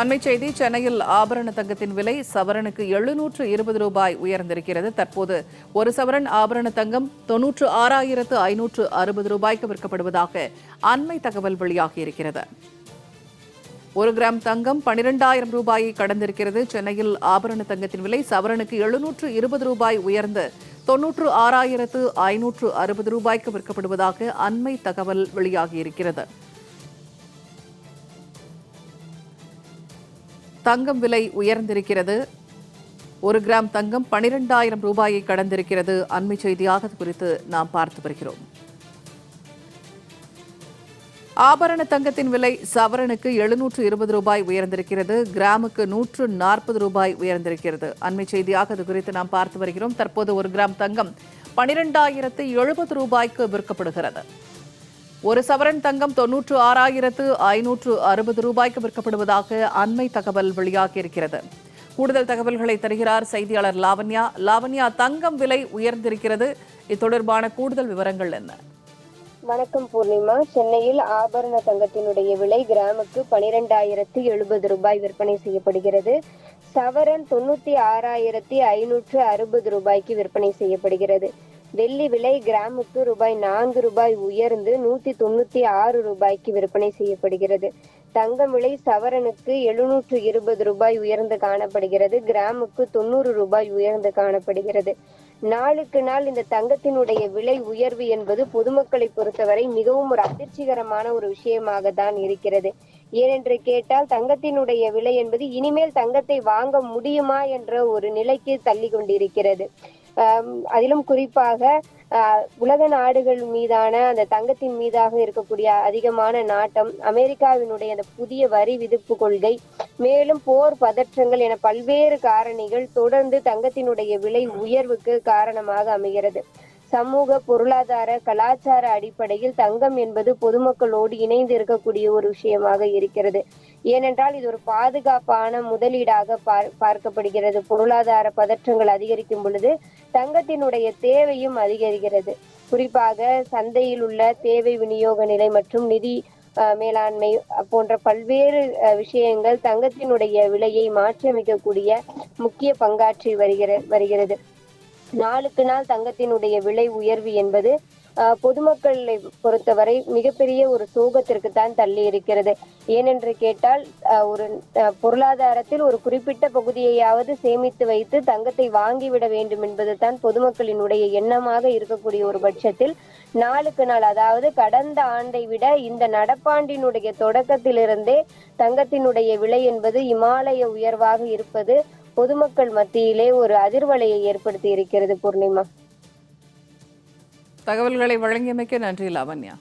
அண்மைச் செய்தி. சென்னையில் ஆபரண தங்கத்தின் விலை சவரனுக்கு 720 ரூபாய் உயர்ந்திருக்கிறது. தற்போது ஒரு சவரன் ஆபரண தங்கம் 96,560 ரூபாய்க்கு விற்கப்படுவதாக அண்மை தகவல் வெளியாகியிருக்கிறது. ஒரு கிராம் தங்கம் 12,000 ரூபாயை கடந்திருக்கிறது. சென்னையில் ஆபரண தங்கத்தின் விலை சவரனுக்கு 720 ரூபாய் உயர்ந்து 96,560 ரூபாய்க்கு விற்கப்படுவதாக அண்மை தகவல் வெளியாகியிருக்கிறது. தங்கம் விலை உயர்ந்திருக்கிறது. ஒரு கிராம் தங்கம் 12,000 ரூபாயை கடந்திருக்கிறது. அண்மை செய்தியாக குறித்து நாம் பார்த்து வருகிறோம். ஆபரண தங்கத்தின் விலை சவரனுக்கு 720 ரூபாய் உயர்ந்திருக்கிறது. கிராமுக்கு 140 ரூபாய் உயர்ந்திருக்கிறது. அண்மை செய்தியாக இது குறித்து நாம் பார்த்து வருகிறோம். தற்போது ஒரு கிராம் தங்கம் 12,070 ரூபாய்க்கு விற்கப்படுகிறது. ஒரு சவரன் தங்கம் 96,560 ரூபாய்க்கு விற்கப்படுவதாக அண்மை தகவல் வெளியாகியிருக்கிறது. கூடுதல் தகவல்களை தருகிறார் செய்தியாளர் லாவண்யா. லாவண்யா, தங்கம் விலை உயர்ந்திருக்கிறது. இது தொடர்பான கூடுதல் விவரங்கள் என்ன? வணக்கம் பூர்ணிமா. சென்னையில் ஆபரண தங்கத்தினுடைய விலை கிராமுக்கு 12,070 ரூபாய் விற்பனை செய்யப்படுகிறது. சவரன் 96,560 ரூபாய்க்கு விற்பனை செய்யப்படுகிறது. வெள்ளி விலை கிராமுக்கு ரூபாய் 4 உயர்ந்து 196 ரூபாய்க்கு விற்பனை செய்யப்படுகிறது. தங்கம் விலை சவரனுக்கு 720 ரூபாய் உயர்ந்து காணப்படுகிறது. கிராமுக்கு 90 ரூபாய் உயர்ந்து காணப்படுகிறது. நாளுக்கு நாள் இந்த தங்கத்தினுடைய விலை உயர்வு என்பது பொதுமக்களை பொறுத்தவரை மிகவும் ஒரு அதிர்ச்சிகரமான ஒரு விஷயமாக தான் இருக்கிறது. ஏனென்று கேட்டால் தங்கத்தினுடைய விலை என்பது இனிமேல் தங்கத்தை வாங்க முடியுமா என்ற ஒரு நிலைக்கு தள்ளி கொண்டிருக்கிறது. அதிலும் குறிப்பாக உலக நாடுகள் மீதான அந்த தங்கத்தின் மீதாக இருக்கக்கூடிய அதிகமான நாட்டம், அமெரிக்காவினுடைய அந்த புதிய வரி விதிப்பு கொள்கை, மேலும் போர் பதற்றங்கள் என பல்வேறு காரணிகள் தொடர்ந்து தங்கத்தினுடைய விலை உயர்வுக்கு காரணமாக அமைகிறது. சமூக, பொருளாதார, கலாச்சார அடிப்படையில் தங்கம் என்பது பொதுமக்களோடு இணைந்து இருக்கக்கூடிய ஒரு விஷயமாக இருக்கிறது. ஏனென்றால் இது ஒரு பாதுகாப்பான முதலீடாக பார்க்கப்படுகிறது. பொருளாதார பதற்றங்கள் அதிகரிக்கும் பொழுது தங்கத்தினுடைய தேவையும் அதிகரிக்கிறது. குறிப்பாக சந்தையில் உள்ள தேவை விநியோக நிலை மற்றும் நிதி மேலாண்மை போன்ற பல்வேறு விஷயங்கள் தங்கத்தினுடைய விலையை மாற்றியமைக்கக்கூடிய முக்கிய பங்காற்றி வருகிறது. நாளுக்கு நாள் தங்கத்தினுடைய விலை உயர்வு என்பது பொதுமக்களை பொறுத்தவரை மிகப்பெரிய ஒரு சோகத்திற்கு தான் தள்ளி இருக்கிறது. ஏனென்று கேட்டால் ஒரு பொருளாதாரத்தில் ஒரு குறிப்பிட்ட பகுதியையாவது சேமித்து வைத்து தங்கத்தை வாங்கிவிட வேண்டும் என்பது தான் பொதுமக்களினுடைய எண்ணமாக இருக்கக்கூடிய ஒரு பட்சத்தில் நாளுக்கு நாள், அதாவது கடந்த ஆண்டை விட இந்த நடப்பாண்டினுடைய தொடக்கத்திலிருந்தே தங்கத்தினுடைய விலை என்பது இமாலய உயர்வாக இருப்பது பொதுமக்கள் மத்தியிலே ஒரு அதிர்வலையை ஏற்படுத்தி இருக்கிறது. பூர்ணிமா, தகவல்களை வழங்கியமைக்க நன்றி லாவண்யா.